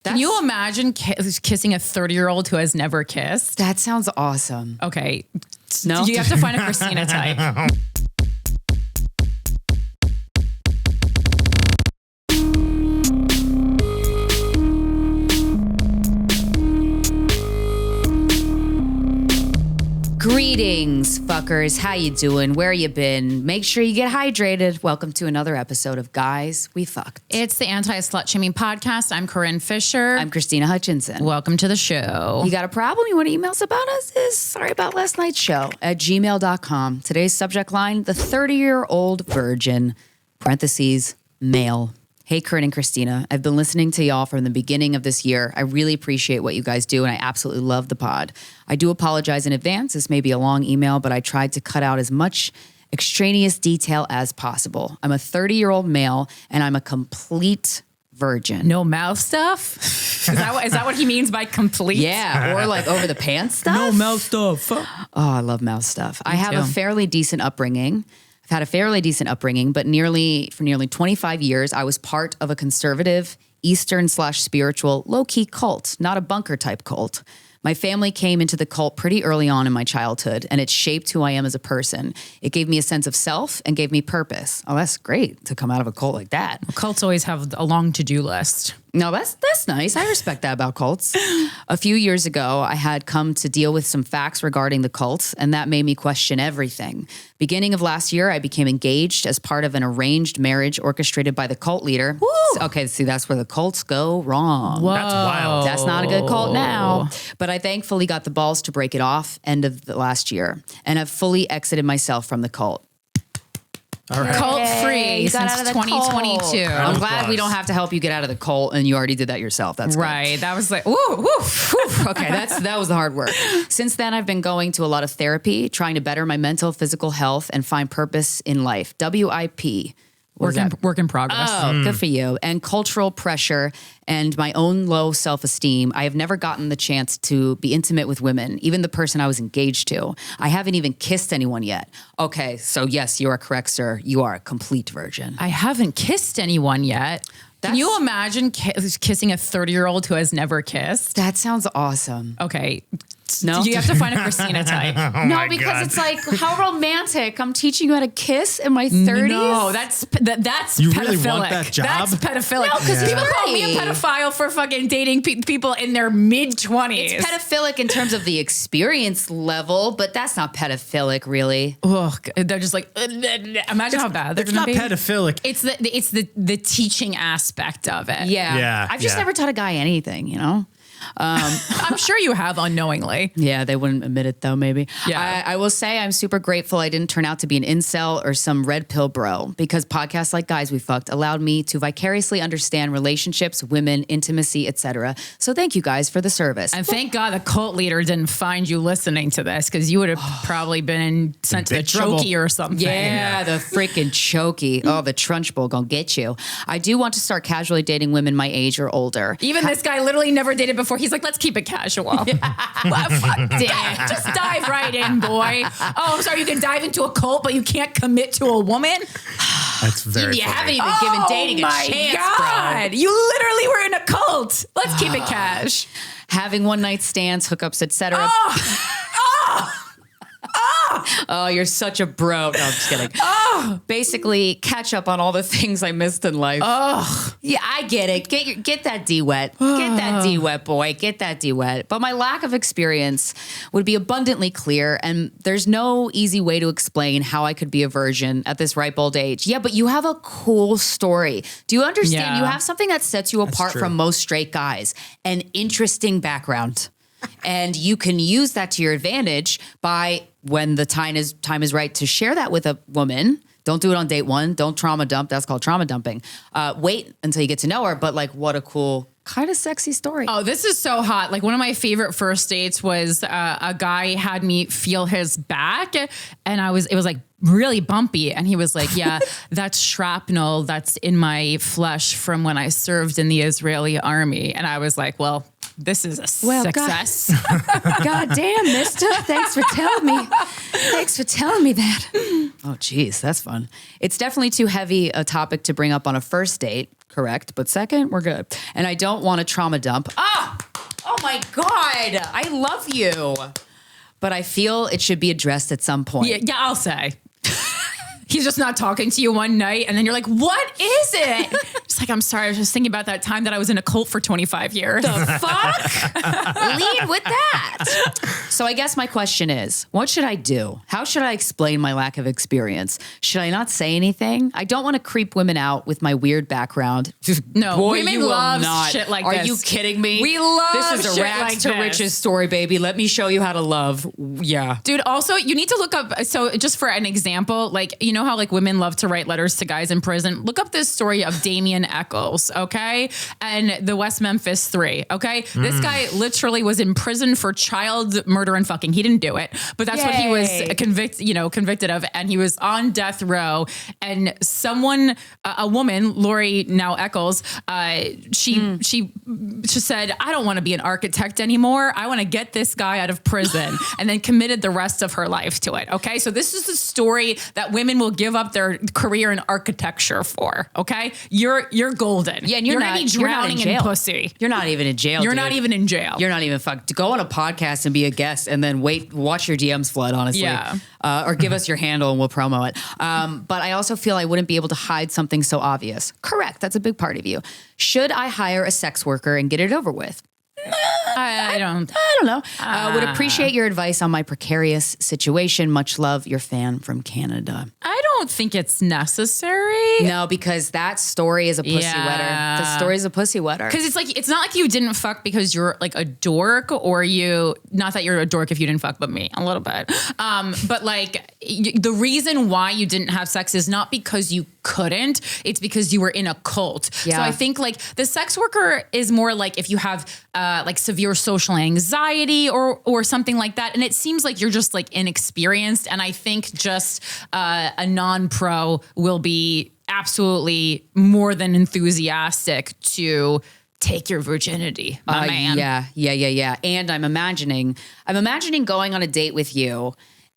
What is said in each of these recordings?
Can you imagine kissing a 30-year-old who has never kissed? That sounds awesome. Okay. No? You have to find a Krystyna type. Greetings, fuckers. How you doing? Where you been? Make sure you get hydrated. Welcome to another episode of Guys We Fcked. It's the Anti-Slut-Shaming Podcast. I'm Corinne Fisher. I'm Krystyna Hutchinson. Welcome to the show. You got a problem? You want to email us about us? Is sorry about last night's show at gmail.com. Today's subject line, the 30-year-old virgin, parentheses, male. Hey, Corinne and Krystyna. I've been listening to y'all from the beginning of this year. I really appreciate what you guys do, and I absolutely love the pod. I do apologize in advance. This may be a long email, but I tried to cut out as much extraneous detail as possible. I'm a 30-year-old male, and I'm a complete virgin. No mouth stuff? Is that what he means by complete? Yeah, or like over the pants stuff. No mouth stuff. Oh, I love mouth stuff. I have a fairly decent upbringing. I've had a fairly decent upbringing, but for nearly 25 years, I was part of a conservative, Eastern/spiritual, low-key cult, not a bunker type cult. My family came into the cult pretty early on in my childhood, and it shaped who I am as a person. It gave me a sense of self and gave me purpose. Oh, that's great to come out of a cult like that. Cults always have a long to-do list. No, that's nice. I respect that about cults. A few years ago, I had come to deal with some facts regarding the cult, and that made me question everything. Beginning of last year, I became engaged as part of an arranged marriage orchestrated by the cult leader. Woo! Okay, see, that's where the cults go wrong. Whoa. That's wild. That's not a good cult now. But I thankfully got the balls to break it off end of the last year, and have fully exited myself from the cult. All right. Cult-free since 2022. I'm glad we don't have to help you get out of the cult, and you already did that yourself. That's good. Right. That was like, ooh, woo. Okay, that was the hard work. Since then, I've been going to a lot of therapy, trying to better my mental, physical health, and find purpose in life. WIP. Work in progress. Oh, good for you. And cultural pressure and my own low self-esteem. I have never gotten the chance to be intimate with women, even the person I was engaged to. I haven't even kissed anyone yet. Okay, so yes, you are correct, sir. You are a complete virgin. I haven't kissed anyone yet. Can you imagine kissing a 30-year-old who has never kissed? That sounds awesome. Okay. No? You have to find a Krystyna type. No, because it's like, how romantic. I'm teaching you how to kiss in my 30s. No, that's You pedophilic. really want that job? That's pedophilic. No, 'cause people you're call me a 30. pedophile for fucking dating people in their mid-20s. It's pedophilic in terms of the experience level, but that's not pedophilic, really. Ugh, they're just like, imagine how bad they're It's going to not be. pedophilic. It's the teaching aspect of it. Yeah. I've just never taught a guy anything, you know? I'm sure you have unknowingly. Yeah, they wouldn't admit it though, maybe. Yeah. I will say I'm super grateful I didn't turn out to be an incel or some red pill bro, because podcasts like Guys We Fcked allowed me to vicariously understand relationships, women, intimacy, etc. So thank you guys for the service. And thank God the cult leader didn't find you listening to this, because you would have probably been sent to the big trouble. chokey or something. Yeah, the freaking chokey. Oh, the Trunchbull gonna get you. I do want to start casually dating women my age or older. Even this guy literally never dated before. He's like, let's keep it casual. Well, fuck it. Just dive right in, boy. Oh, I'm sorry. You can dive into a cult, but you can't commit to a woman? That's very You funny. haven't even given dating a chance, God. bro. You literally were in a cult. Let's keep it cash. Having one night stands, hookups, etc. Oh, you're such a bro. No, I'm just kidding. Basically, catch up on all the things I missed in life. Yeah, I get it. Get that D wet. Get that D wet, boy. Get that D wet. But my lack of experience would be abundantly clear, and there's no easy way to explain how I could be a virgin at this ripe old age. Yeah, but you have a cool story. Do you understand? Yeah. You have something that sets you apart true. from most straight guys. An interesting background. And you can use that to your advantage by when the time is right to share that with a woman. Don't do it on date one. Don't trauma dump. That's called trauma dumping. Wait until you get to know her. But like, what a cool, kind of sexy story. Oh, this is so hot. Like, one of my favorite first dates was a guy had me feel his back, and it was like really bumpy. And he was like, yeah, that's shrapnel that's in my flesh from when I served in the Israeli army. And I was like, well, this is a Well, success. God damn, mister. Thanks for telling me. Thanks for telling me that. Oh, geez, that's fun. It's definitely too heavy a topic to bring up on a first date, correct? But second, we're good. And I don't want a trauma dump. Oh my God. I love you. But I feel it should be addressed at some point. Yeah, I'll say. He's just not talking to you one night, and then you're like, what is it? It's like, I'm sorry, I was just thinking about that time that I was in a cult for 25 years. The fuck? Lead with that. So I guess my question is, what should I do? How should I explain my lack of experience? Should I not say anything? I don't want to creep women out with my weird background. No, Boy, women you will love not. shit like Are this. you kidding me? We love This is a shit rags like to this. riches story, baby. Let me show you how to love. Yeah. Dude, also, you need to look up, so just for an example, like, you know how like women love to write letters to guys in prison? Look up this story of Damien Eccles, okay? And the West Memphis 3, okay? This guy literally was in prison for child murder and fucking. He didn't do it, but that's what he was Yay. convicted of. And he was on death row. And someone, a woman, Lori now Eccles, she said, I don't want to be an architect anymore. I want to get this guy out of prison, and then committed the rest of her life to it. Okay. So this is the story that women will give up their career in architecture for. Okay. You're golden. Yeah, and you're you're gonna be not- you're not drowning in in jail. pussy. You're not even in jail. You're dude. not even in jail. You're not even fucked. To go on a podcast and be a guest and then watch your DMs flood, honestly. Yeah. Or give us your handle and we'll promo it. But I also feel I wouldn't be able to hide something so obvious. Correct. That's a big part of you. Should I hire a sex worker and get it over with? I don't. I don't know. Would appreciate your advice on my precarious situation. Much love, your fan from Canada. I don't think it's necessary. No, because that story is a pussy Yeah. wetter. The story is a pussy wetter. Because it's like, it's not like you didn't fuck because you're like a dork, or not that you're a dork if you didn't fuck, but me, a little bit. But like the reason why you didn't have sex is not because you couldn't, it's because you were in a cult. Yeah. So I think like the sex worker is more like if you have like severe social anxiety or something like that. And it seems like you're just like inexperienced. And I think just a non-pro will be absolutely more than enthusiastic to take your virginity, my man. Yeah. And I'm imagining going on a date with you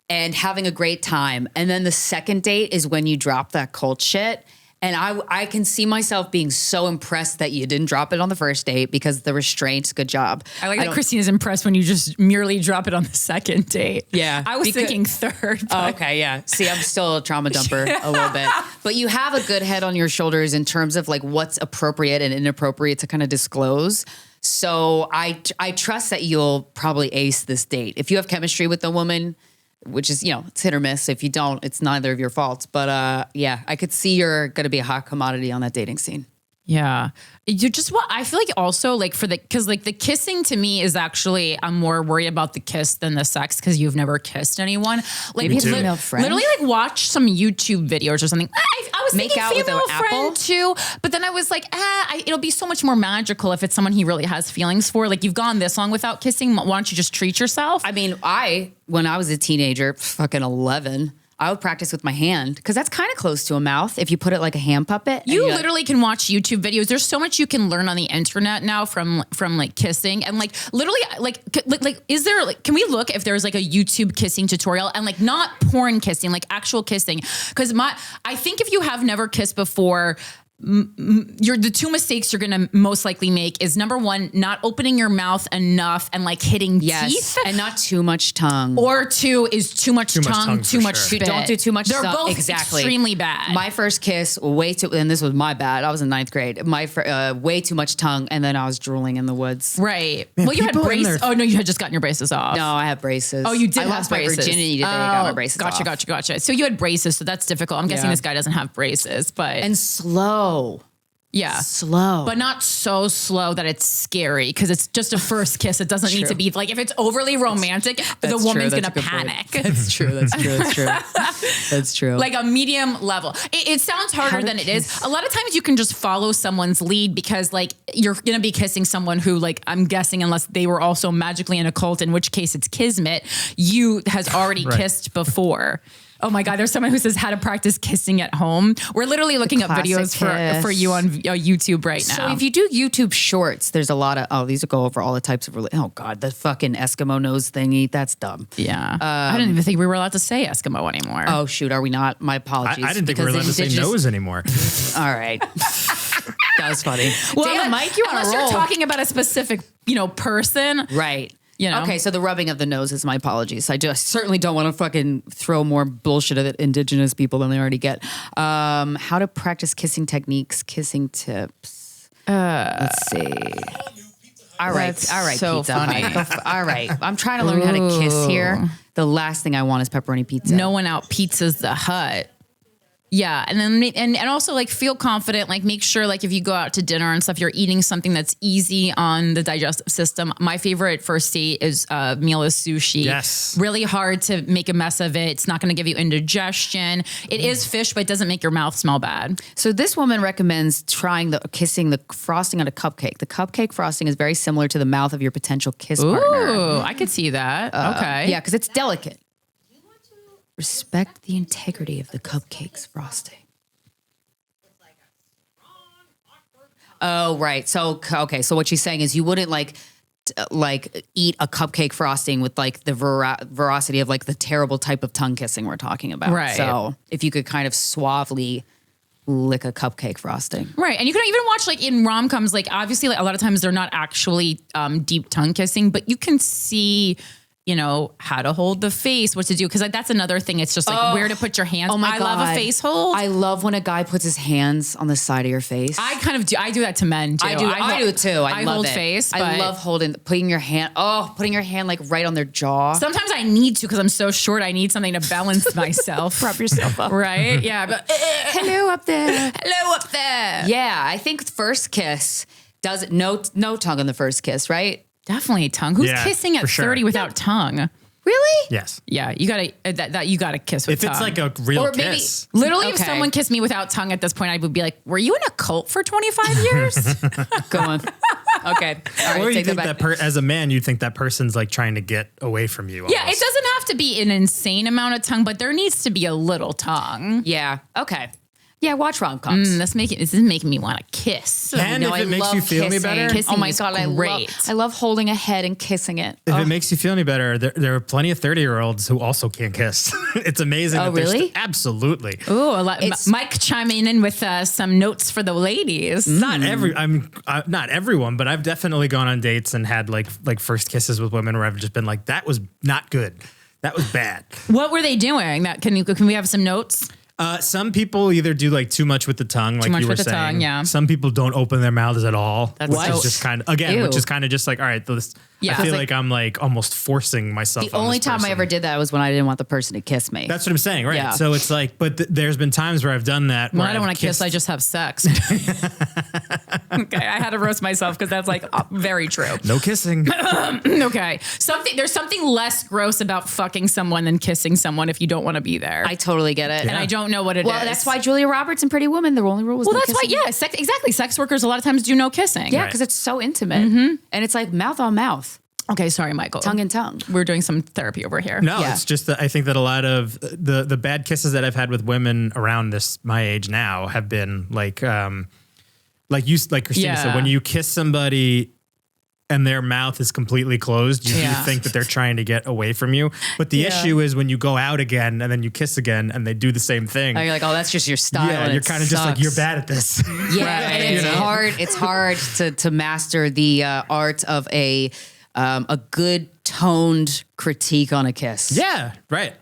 and having a great time. And then the second date is when you drop that cult shit. And I can see myself being so impressed that you didn't drop it on the first date because the restraints, good job. I like that Krystyna's impressed when you just merely drop it on the second date. Yeah. I was thinking third. Oh, okay, yeah. See, I'm still a trauma dumper a little bit. But you have a good head on your shoulders in terms of like what's appropriate and inappropriate to kind of disclose. So I trust that you'll probably ace this date. If you have chemistry with the woman, which is, it's hit or miss. If you don't, it's neither of your faults. But yeah, I could see you're going to be a hot commodity on that dating scene. Yeah. You just I feel like also like because like the kissing to me is actually, I'm more worried about the kiss than the sex because you've never kissed anyone. Like Maybe a female friend. Literally like watch some YouTube videos or something. I was Make thinking out with female an apple? friend too, but then I was like, it'll be so much more magical if it's someone he really has feelings for. Like you've gone this long without kissing. Why don't you just treat yourself? I mean, when I was a teenager, fucking 11, I would practice with my hand because that's kind of close to a mouth if you put it like a hand puppet. You literally can watch YouTube videos. There's so much you can learn on the internet now from like kissing and like literally like is there like, can we look if there's like a YouTube kissing tutorial and like not porn kissing, like actual kissing? Because I think if you have never kissed before, the two mistakes you're gonna most likely make is number one, not opening your mouth enough and like hitting teeth, and not too much tongue. or two is too much tongue, too much sure. spit. Don't do too much They're tongue. both Exactly. extremely bad. My first kiss, and this was my bad. I was in 9th grade. Way too much tongue, and then I was drooling in the woods. Right. Man, Well, you had people in braces. their- Oh no, you had just gotten your braces off. No, I have braces. Oh, you did I have lost braces. my virginity today. I got my braces Gotcha, off. gotcha. So you had braces, so that's difficult. I'm guessing Yeah. this guy doesn't have braces, but And slow. yeah. Slow. But not so slow that it's scary because it's just a first kiss. It doesn't need to be like if it's overly romantic, the That's woman's true. gonna That's a good point. panic. That's true. That's true. Like a medium level. It sounds harder to than it is. kiss. A lot of times you can just follow someone's lead because like you're going to be kissing someone who like, I'm guessing unless they were also magically in a cult, in which case it's kismet, you has already Right. kissed before. Oh my God, there's someone who says how to practice kissing at home. We're literally looking up classic videos for you on YouTube right now. So if you do YouTube shorts, there's a lot of, these will go over all the types of, oh God, the fucking Eskimo nose thingy. That's dumb. Yeah. I didn't even think we were allowed to say Eskimo anymore. Oh shoot, are we not? My apologies. I didn't think we were allowed to say nose anymore. All right. That was funny. Well, Damn, Mike, you're on a unless roll. you're talking about a specific, person. Right. You know? Okay, so the rubbing of the nose is my apologies. I certainly don't want to fucking throw more bullshit at indigenous people than they already get. How to practice kissing techniques, kissing tips. Let's see. All right, so pizza. funny. All right, I'm trying to learn how to kiss here. The last thing I want is pepperoni pizza. No one out pizzas the hut. Yeah, and then and also like feel confident. Like make sure like if you go out to dinner and stuff, you're eating something that's easy on the digestive system. My favorite first date meal is sushi. Yes, really hard to make a mess of it. It's not going to give you indigestion. It is fish, but it doesn't make your mouth smell bad. So this woman recommends trying kissing the frosting on a cupcake. The cupcake frosting is very similar to the mouth of your potential kiss partner. Ooh, I could see that. Okay, Yeah, because it's delicate. Respect the integrity of the cupcake's frosting. Oh, right. So, okay. So what she's saying is you wouldn't like eat a cupcake frosting with like the veracity of like the terrible type of tongue kissing we're talking about. Right. So if you could kind of suavely lick a cupcake frosting. Right. And you can even watch like in rom-coms, like obviously like a lot of times they're not actually deep tongue kissing, but you can see how to hold the face, what to do. Cause like, that's another thing. It's just like where to put your hands. Oh my I God. love a face hold. I love when a guy puts his hands on the side of your face. I kind of do. I do that to men too. I do too. I love hold it. face. I but love putting your hand like right on their jaw. sometimes I need to, cause I'm so short. I need something to balance myself. Prop yourself up. Right. Yeah. But Hello up there. hello up there. Yeah, I think first kiss does no tongue on the first kiss, right? Definitely tongue. Who's Yeah, kissing at for sure. 30 without tongue? Really? Yes. Yeah. You gotta, that you gotta kiss with If tongue. it's like a real Or maybe- kiss. Literally, if Okay. someone kissed me without tongue at this point, I would be like, were you in a cult for 25 years? Go on. Okay. All right, Or you take think that back. that as a man, you think that person's like trying to get away from you. Yeah, it almost. doesn't have to be an insane amount of tongue, but there needs to be a little tongue. Yeah. Okay. Yeah, watch rom-coms. This is making me want to kiss. And No, if I it makes love you feel any kissing. better, Kissing Oh my is God, great. I love holding a head and kissing it. if it makes you feel any better, there are plenty of 30-year-olds who also can't kiss. It's amazing. Oh, that there's really? Absolutely. Ooh, It's- Mike chiming in with some notes for the ladies. Not not everyone, but I've definitely gone on dates and had like first kisses with women where I've just been like, that was not good. That was bad. What were they doing? That can we have some notes? Some people either do like too much with the tongue, like much you were with the saying. tongue, yeah. Some people don't open their mouths at all. That's which so- is just kind of which Ew. is kind of just like, all right, Yeah. I feel It's like I'm like almost forcing myself. The on only this time I person. ever did that was when I didn't want the person to kiss me. That's what I'm saying, right? Yeah. So it's like, but there's been times where I've done that. When where I don't I've want to kiss, kissed- I just have sex. Okay, I had to roast myself because that's like very true. no kissing. Okay, there's something less gross about fucking someone than kissing someone if you don't want to be there. I totally get it. and I don't know what it is. Well, that's why Julia Roberts in Pretty Woman, the only rule was Well, no that's why. kissing. Yeah, exactly. Sex workers a lot of times do no kissing. Yeah, Right. because it's so intimate. And it's like mouth on mouth, Okay, sorry, Michael. tongue in tongue. We're doing some therapy over here. No, Yeah. it's just that I think that a lot of the bad kisses that I've had with women around my age now have been like Krystyna Yeah. said, when you kiss somebody and their mouth is completely closed, you do Yeah. think that they're trying to get away from you. But the issue is when you go out again and then you kiss again and they do the same thing. You're like, oh, that's just your style. Yeah, and you're it kind of just like, sucks. you're bad at this. Yeah, and it's hard. It's hard to master the art of a good toned critique on a kiss. Yeah, right.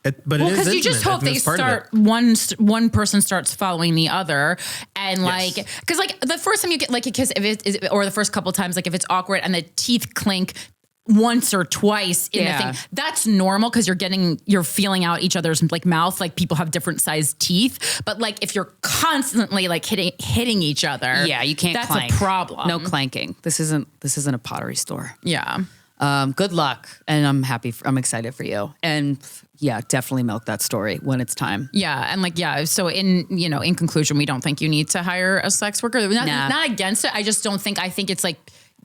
But Well, it is because you just intimate. hope I think they that's part of it. one person starts following the other, and Yes. like, because like the first time you get like a kiss, if it is, or the first couple times, like if it's awkward and the teeth clink once or twice in Yeah. the thing, that's normal because you're feeling out each other's like mouth. Like people have different sized teeth, but like if you're constantly like hitting each other, Yeah, you can't. That's clank. a problem. No clanking. This isn't a pottery store. Yeah. Good luck, and I'm excited for you. And yeah, definitely milk that story when it's time. Yeah, and like so in conclusion, we don't think you need to hire a sex worker. Not against it. I just don't think. I think it's like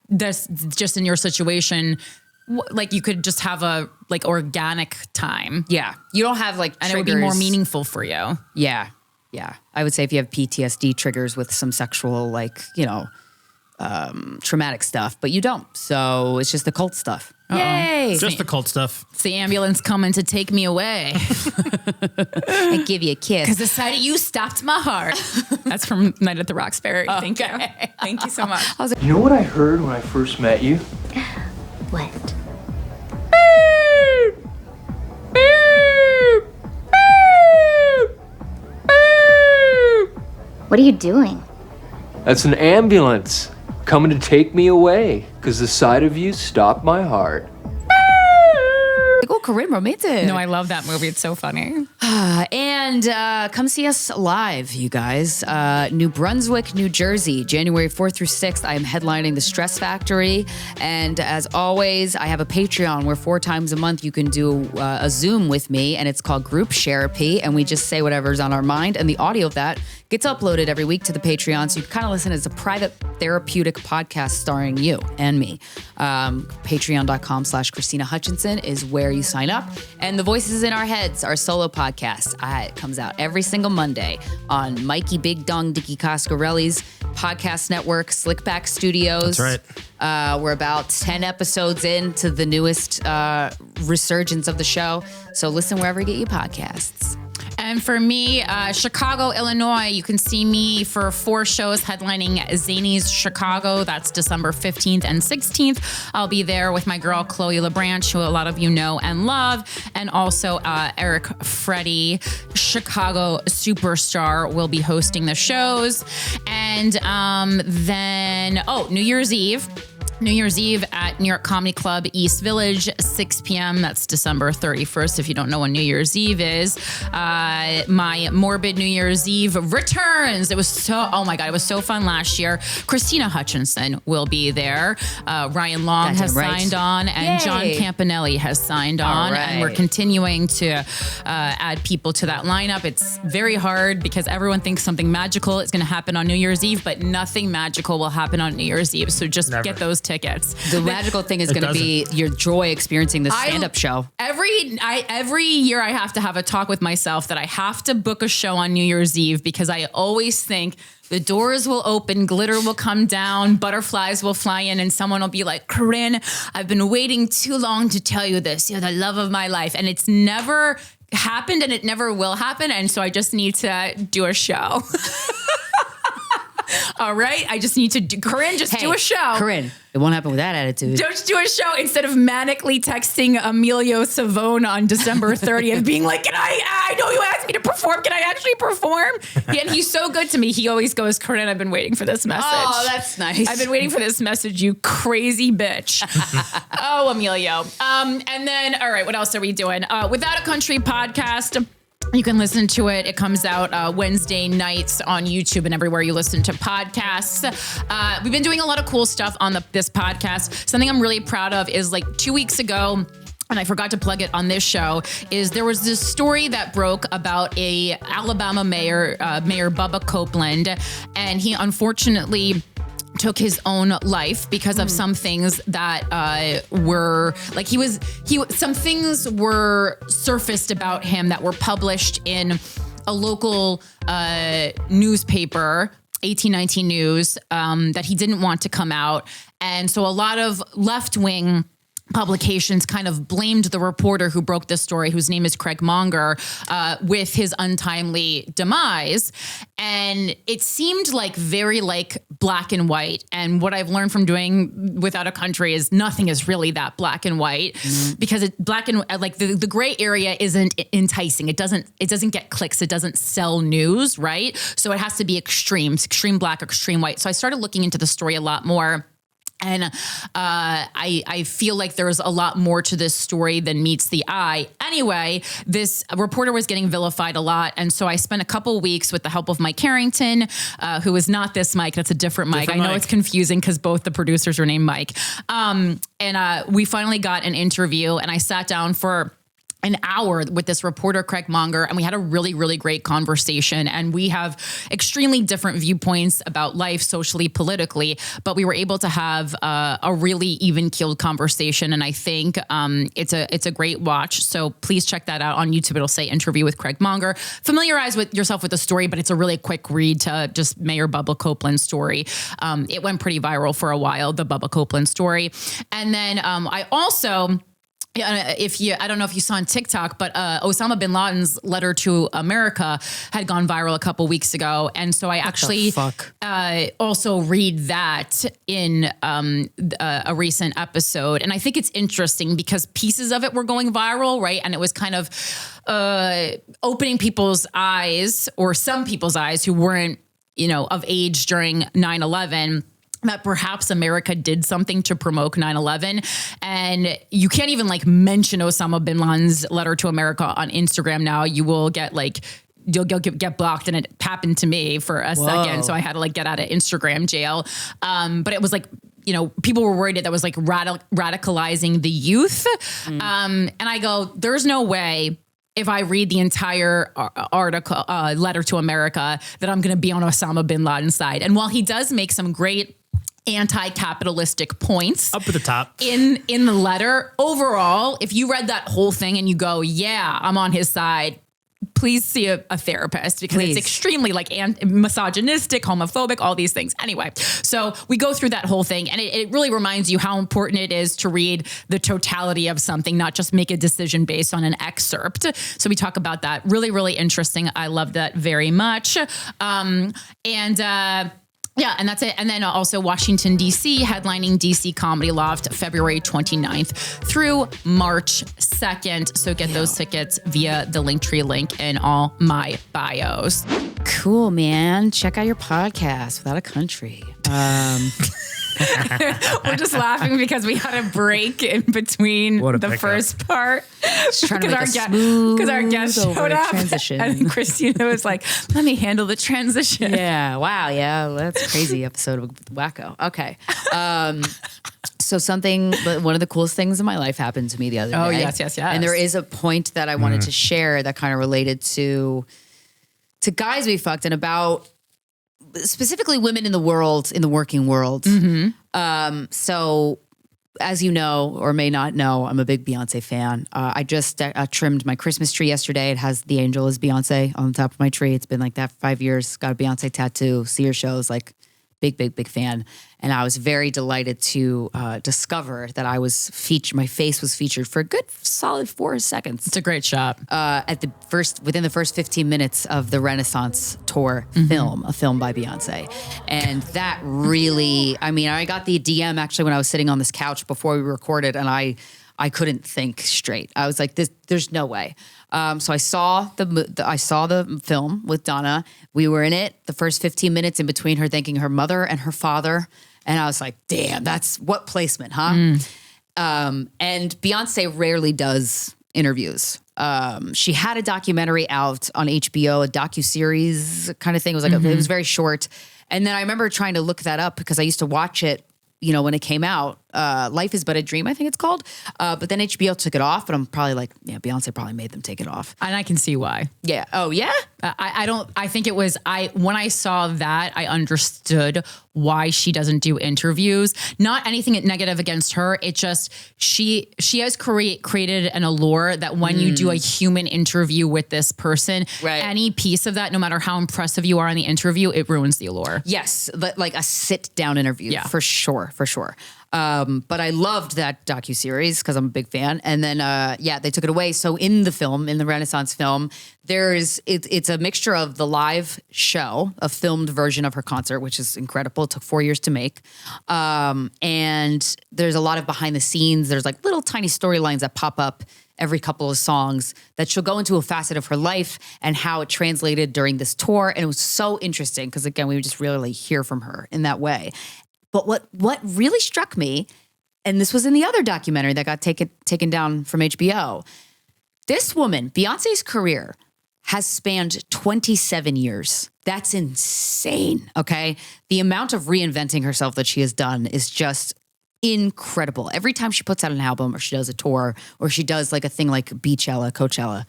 this just in your situation. like you could just have a like organic time. Yeah. You don't have like And triggers. it would be more meaningful for you. Yeah. Yeah. I would say if you have PTSD triggers with some sexual, like, traumatic stuff, but you don't. So it's just the cult stuff. Yay. Just the cult stuff. It's the ambulance coming to take me away. And give you a kiss. Because the sight of you stopped my heart. That's from Night at the Roxbury. Thank you. Thank you so much. You know what I heard when I first met you? What? What are you doing? That's an ambulance coming to take me away because the sight of you stopped my heart. Like, oh, Corinne, romantic. No, I love that movie. It's so funny. And come see us live, you guys. New Brunswick, New Jersey, January 4th through 6th. I am headlining the Stress Factory. And as always, I have a Patreon where 4 times a month you can do a Zoom with me, and it's called Group Therapy. And we just say whatever's on our mind. And the audio of that gets uploaded every week to the Patreon. So you can kind of listen as a private therapeutic podcast starring you and me. Patreon.com/Krystyna Hutchinson is where you sign up. And The Voices in Our Heads, our solo podcast. It comes out every single Monday on Mikey Big Dong Dicky Coscarelli's podcast network, Slickback Studios. That's right. We're about 10 episodes into the newest resurgence of the show. So listen wherever you get your podcasts. And for me, Chicago, Illinois, you can see me for 4 shows headlining Zany's Chicago. That's December 15th and 16th. I'll be there with my girl, Chloe LeBranch, who a lot of you know and love. And also Eric Freddy, Chicago superstar, will be hosting the shows. And then, New Year's Eve. New Year's Eve at New York Comedy Club, East Village, 6 p.m. That's December 31st. If you don't know when New Year's Eve is, my Morbid New Year's Eve returns. It was it was so fun last year. Krystyna Hutchinson will be there. Ryan Long has signed on, and Yay. John Campanelli has signed on. And we're continuing to add people to that lineup. It's very hard because everyone thinks something magical is going to happen on New Year's Eve, but nothing magical will happen on New Year's Eve. So just get those tickets. The magical thing is going to be your joy experiencing the stand-up show. Every year I have to have a talk with myself that I have to book a show on New Year's Eve because I always think the doors will open, glitter will come down, butterflies will fly in, and someone will be like, Corinne, I've been waiting too long to tell you this. You're the love of my life. And it's never happened and it never will happen. And so I just need to do a show. All right. I just need to do, Corinne, do a show. Corinne, it won't happen with that attitude. Don't do a show instead of manically texting Emilio Savone on December 30th being like, I know you asked me to perform. Can I actually perform? And he's so good to me. He always goes, Corinne, I've been waiting for this message. Oh, that's nice. I've been waiting for this message, you crazy bitch. Oh, Emilio. And then, all right, what else are we doing? Without a Country podcast. You can listen to it. It comes out Wednesday nights on YouTube and everywhere you listen to podcasts. We've been doing a lot of cool stuff on this podcast. Something I'm really proud of is like 2 weeks ago, and I forgot to plug it on this show, is there was this story that broke about a Alabama mayor, Mayor Bubba Copeland, and he unfortunately took his own life because of some things that were like some things were surfaced about him that were published in a local newspaper, 1819 News, that he didn't want to come out. And so a lot of left-wing publications kind of blamed the reporter who broke this story, whose name is Craig Monger, with his untimely demise. And it seemed like very like black and white. And what I've learned from doing Without a Country is nothing is really that black and white, because black and like the gray area isn't enticing. It doesn't get clicks. It doesn't sell news, right? So it has to be extreme black, extreme white. So I started looking into the story a lot more. And I feel like there's a lot more to this story than meets the eye. Anyway, this reporter was getting vilified a lot. And so I spent a couple weeks with the help of Mike Harrington, who is not this Mike. That's a different Mike. I know it's confusing because both the producers are named Mike. And we finally got an interview, and I sat down for an hour with this reporter, Craig Monger, and we had a really, really great conversation. And we have extremely different viewpoints about life, socially, politically, but we were able to have a really even-keeled conversation. And I think it's a great watch. So please check that out on YouTube. It'll say interview with Craig Monger. Familiarize with yourself with the story, but it's a really quick read to just Mayor Bubba Copeland's story. It went pretty viral for a while, the Bubba Copeland story. And then I also... I don't know if you saw on TikTok, but Osama bin Laden's letter to America had gone viral a couple weeks ago. And so I actually also read that in a recent episode. And I think it's interesting because pieces of it were going viral, right? And it was kind of opening people's eyes, or some people's eyes who weren't, of age during 9/11, that perhaps America did something to promote 9/11. And you can't even mention Osama bin Laden's letter to America on Instagram now. You will get you'll get blocked. And it happened to me for a second. So I had to get out of Instagram jail. But it was people were worried that was radicalizing the youth. And I go, there's no way, if I read the entire article, letter to America, that I'm going to be on Osama bin Laden's side. And while he does make some great anti-capitalistic points up at the top in the letter, overall, if you read that whole thing and you go, yeah, I'm on his side, please see a therapist, because it's extremely misogynistic, homophobic, all these things. Anyway, so we go through that whole thing, and it really reminds you how important it is to read the totality of something, not just make a decision based on an excerpt. So we talk about that. Really, really interesting. I love that very much. Yeah, and that's it. And then also Washington, D.C., headlining D.C. Comedy Loft, February 29th through March 2nd. So get those tickets via the Linktree link in all my bios. Cool, man. Check out your podcast, Without a Country. We're just laughing because we had a break in between the first part. Because our guest showed up transition. And Krystyna was like, let me handle the transition. Yeah. Wow. Yeah. That's a crazy episode of Wacko. Okay. So one of the coolest things in my life happened to me the other day. Oh, yes. And there is a point that I wanted to share that kind of related to Guys We Fcked, and about specifically women in the working world. So as you know, or may not know, I'm a big Beyonce fan. I just trimmed my Christmas tree yesterday. It has the angel as Beyonce on the top of my tree. It's been like that for 5 years. Got a Beyonce tattoo, see her shows, big fan. And I was very delighted to discover that my face was featured for a good solid 4 seconds. It's a great shot. Within the first 15 minutes of the Renaissance tour film, a film by Beyonce. And that really, I got the DM actually when I was sitting on this couch before we recorded, and I couldn't think straight. I was like, there's no way. So I saw the film with Donna. We were in it the first 15 minutes in between her thanking her mother and her father. And I was like, damn, that's what placement, huh? And Beyonce rarely does interviews. She had a documentary out on HBO, a docuseries kind of thing. It was it was very short. And then I remember trying to look that up because I used to watch it, when it came out. Life is But a Dream, I think it's called. But then HBO took it off, and I'm probably like, yeah, Beyonce probably made them take it off. And I can see why. Yeah. Oh, yeah? I think it was, when I saw that, I understood why she doesn't do interviews. Not anything negative against her. It just, she has created an allure that when you do a human interview with this person, any piece of that, no matter how impressive you are in the interview, it ruins the allure. Yes. Like a sit down interview, for sure. But I loved that docuseries because I'm a big fan. And then, they took it away. So in the Renaissance film, it's a mixture of the live show, a filmed version of her concert, which is incredible. It took 4 years to make. And there's a lot of behind the scenes. There's little tiny storylines that pop up every couple of songs that she'll go into a facet of her life and how it translated during this tour. And it was so interesting because, again, we would just really hear from her in that way. But what really struck me, and this was in the other documentary that got taken down from HBO, this woman, Beyonce's career, has spanned 27 years. That's insane, okay? The amount of reinventing herself that she has done is just incredible. Every time she puts out an album or she does a tour or she does like a thing like Coachella,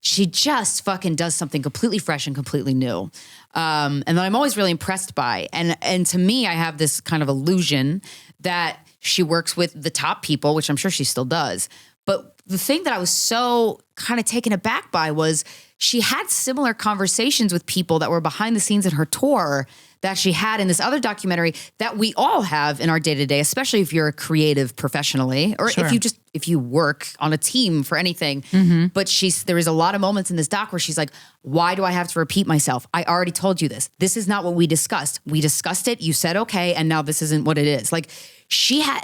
she just fucking does something completely fresh and completely new. And that I'm always really impressed by. And to me, I have this kind of illusion that she works with the top people, which I'm sure she still does. But the thing that I was so kind of taken aback by was she had similar conversations with people that were behind the scenes in her tour that she had in this other documentary that we all have in our day-to-day, especially if you're a creative professionally, or if you work on a team for anything. But there is a lot of moments in this doc where she's like, why do I have to repeat myself? I already told you this. This is not what we discussed. We discussed it. You said, okay. And now this isn't what it is. Like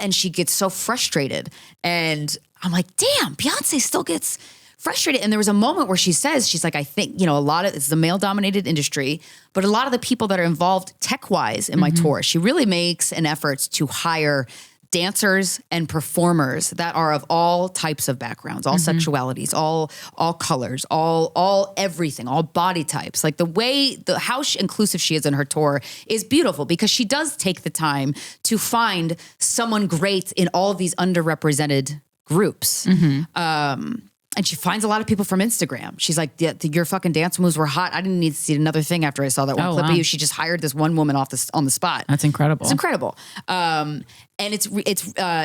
and she gets so frustrated. And I'm like, damn, Beyonce still gets frustrated. And there was a moment where she says, she's like, I think, a lot of it's a male dominated industry, but a lot of the people that are involved tech wise in my tour, she really makes an effort to hire dancers and performers that are of all types of backgrounds, all sexualities, all colors, all everything, all body types. Like how inclusive she is in her tour is beautiful because she does take the time to find someone great in all of these underrepresented groups. And she finds a lot of people from Instagram. She's like, your fucking dance moves were hot. I didn't need to see another thing after I saw that one clip of you. She just hired this one woman on the spot. That's incredible. It's incredible. And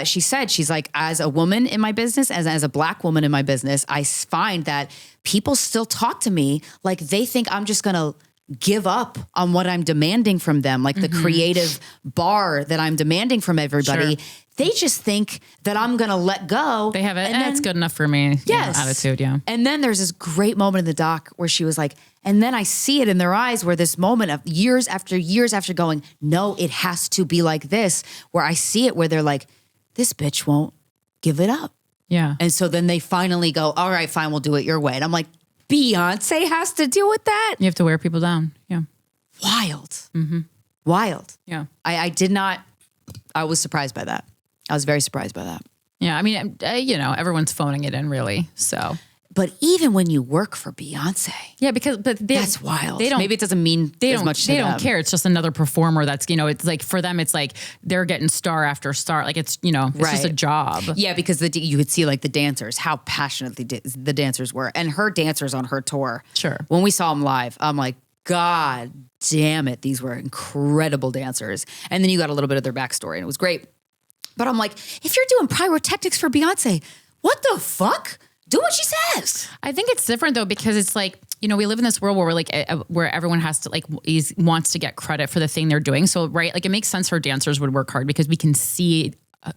she said, she's like, as a woman in my business, as a Black woman in my business, I find that people still talk to me like they think I'm just going to give up on what I'm demanding from them, like the creative bar that I'm demanding from everybody. Sure. They just think that I'm going to let go. They have it's good enough for me attitude, yeah. And then there's this great moment in the doc where she was like, and then I see it in their eyes where this moment of years after going, no, it has to be like this, where I see it where they're like, this bitch won't give it up. Yeah. And so then they finally go, all right, fine, we'll do it your way. And I'm like, Beyonce has to deal with that? You have to wear people down. Yeah. Wild. Wild. Yeah. I was surprised by that. I was very surprised by that. Yeah. I mean, everyone's phoning it in really. So. But even when you work for Beyonce. Yeah, that's wild. They don't, maybe it doesn't mean as much to them. They don't care. It's just another performer that's, it's like for them, it's like they're getting star after star. Like it's, it's just a job. Yeah, because you could see like the dancers, how passionate the dancers were. And her dancers on her tour. Sure. When we saw them live, I'm like, God damn it. These were incredible dancers. And then you got a little bit of their backstory and it was great. But I'm like, if you're doing pyrotechnics for Beyonce, what the fuck? Do what she says. I think it's different though, because it's like, we live in this world where we're like, where everyone has to wants to get credit for the thing they're doing. So, right. Like it makes sense her dancers would work hard because we can see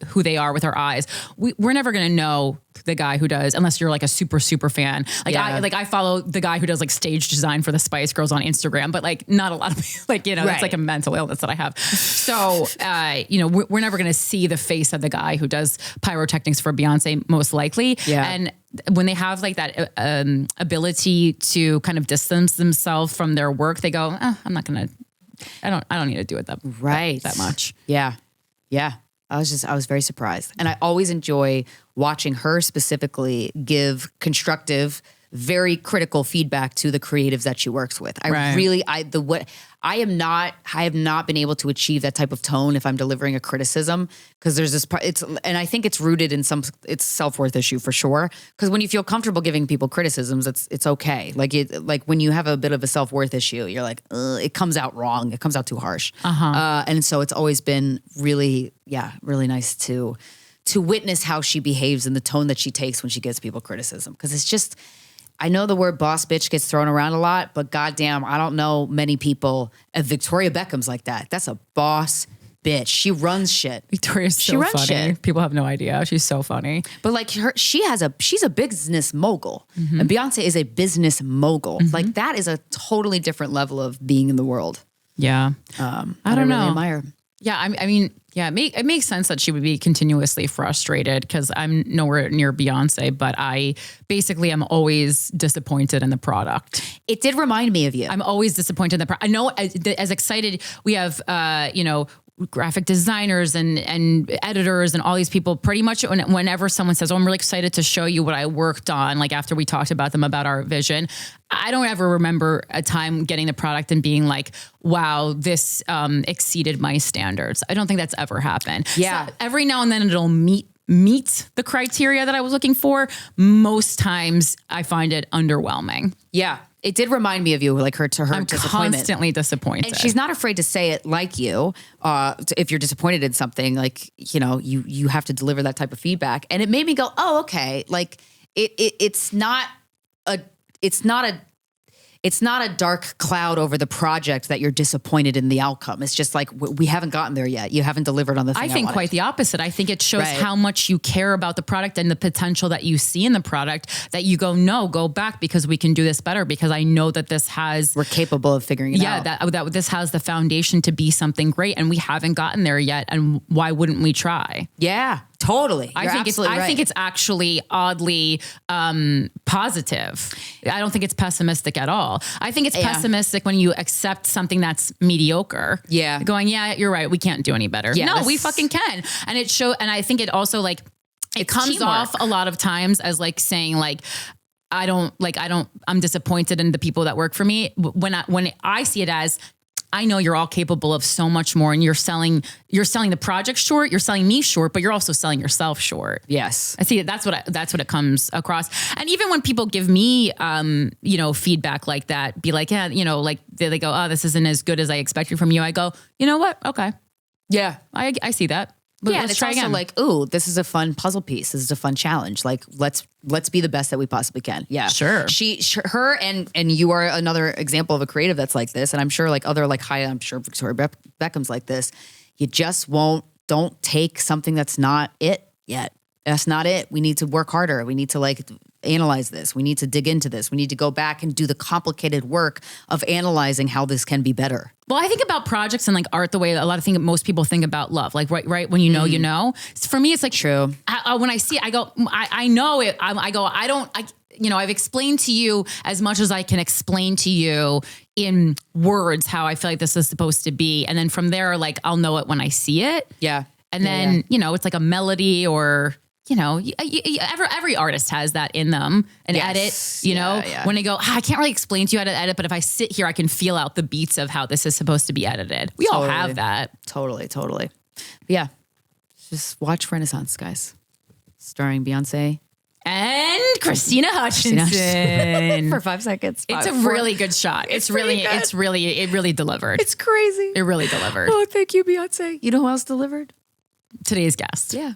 who they are with our eyes. We're never going to know the guy who does, unless you're like a super, super fan. I follow the guy who does like stage design for the Spice Girls on Instagram, but like not a lot of people, that's like a mental illness that I have. So, we're never going to see the face of the guy who does pyrotechnics for Beyonce, most likely. Yeah. And when they have like that ability to kind of distance themselves from their work, they go, I'm not going to, I don't need to do it that much. Yeah. Yeah. I was very surprised. And I always enjoy watching her specifically give constructive, very critical feedback to the creatives that she works with. I have not been able to achieve that type of tone if I'm delivering a criticism, because there's this part, and I think it's rooted in it's self-worth issue for sure. Because when you feel comfortable giving people criticisms, it's okay. Like when you have a bit of a self-worth issue, you're like, it comes out wrong. It comes out too harsh. And so it's always been really nice to witness how she behaves and the tone that she takes when she gives people criticism. Because it's just, I know the word boss bitch gets thrown around a lot, but goddamn, I don't know many people. Victoria Beckham's like that. That's a boss bitch. She runs shit. Victoria's so funny. Shit. People have no idea. She's so funny. But like she's a business mogul. And Beyonce is a business mogul. Like that is a totally different level of being in the world. Yeah. I don't know. Really admire. Yeah, I mean, it makes sense that she would be continuously frustrated because I'm nowhere near Beyonce, but I basically am always disappointed in the product. It did remind me of you. I'm always disappointed in the product. I know as excited we have, graphic designers and editors and all these people, pretty much whenever someone says, oh, I'm really excited to show you what I worked on, like after we talked about them about our vision, I don't ever remember a time getting the product and being like, wow, this exceeded my standards. I don't think that's ever happened. Yeah. So every now and then it'll meet the criteria that I was looking for. Most times I find it underwhelming. Yeah. It did remind me of you, like her I'm disappointment. constantly disappointed. And she's not afraid to say it like you. If you're disappointed in something, like, you know, you have to deliver that type of feedback. And it made me go, oh, okay. Like it's not a dark cloud over the project that you're disappointed in the outcome. It's just like, we haven't gotten there yet. You haven't delivered on the thing I think wanted. quite the opposite. I think it shows how much you care about the product and the potential that you see in the product, that you go, no, go back because we can do this better, because I know that this has... We're capable of figuring it out. Yeah, that this has the foundation to be something great, and we haven't gotten there yet. And why wouldn't we try? Yeah, totally. I think it's actually oddly positive. I don't think it's pessimistic at all. I think it's pessimistic when you accept something that's mediocre. Yeah. Going, yeah, you're right. We can't do any better. Yeah, no, we fucking can. And and I think it also like, it comes teamwork. off a lot of times as like saying like, I'm disappointed in the people that work for me. When I see it as, I know you're all capable of so much more, and you're selling the project short, you're selling me short, but you're also selling yourself short. Yes. I see. That's what it comes across. And even when people give me, feedback like that, be like, yeah, like they go, oh, this isn't as good as I expected from you. I go, you know what? Okay. Yeah. I see that. But Yeah, and let's it's try also again. like, ooh, this is a fun puzzle piece. This is a fun challenge. Like, let's be the best that we possibly can. Yeah, Sure. Her, and you are another example of a creative that's like this. And I'm sure like other like I'm sure Victoria Beckham's like this. You just don't take something that's not it yet. That's not it. We need to work harder. We need to like analyze this. We need to dig into this. We need to go back and do the complicated work of analyzing how this can be better. Well, I think about projects and like art the way a lot of most people think about love. Like, right when you know, you know. For me, it's like True. When I see it, I go, I know it. I've explained to you as much as I can explain to you in words how I feel like this is supposed to be. And then from there, like, I'll know it when I see it. Yeah. And then, it's like a melody or... every artist has that in them, an edit, when they go, I can't really explain to you how to edit, but if I sit here, I can feel out the beats of how this is supposed to be edited. We all have that. Totally. Yeah. Just watch Renaissance, guys. Starring Beyonce. And Krystyna Hutchinson. For 5 seconds. It's a really good shot. It really delivered. It's crazy. It really delivered. Oh, thank you, Beyonce. You know who else delivered? Today's guest. Yeah.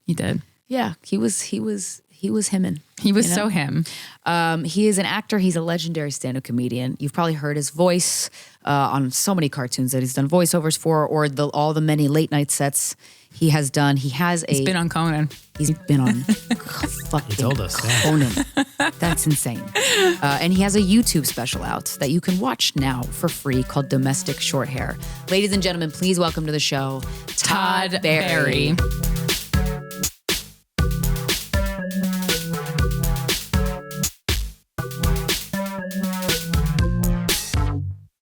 He did. Yeah, he was himmin'. He was so him. He is an actor. He's a legendary stand-up comedian. You've probably heard his voice on so many cartoons that he's done voiceovers for, or all the many late night sets he has done. He's been on Conan. He's been on fucking told us, yeah. Conan. That's insane. And he has a YouTube special out that you can watch now for free called Domestic Short Hair. Ladies and gentlemen, please welcome to the show, Todd Barry.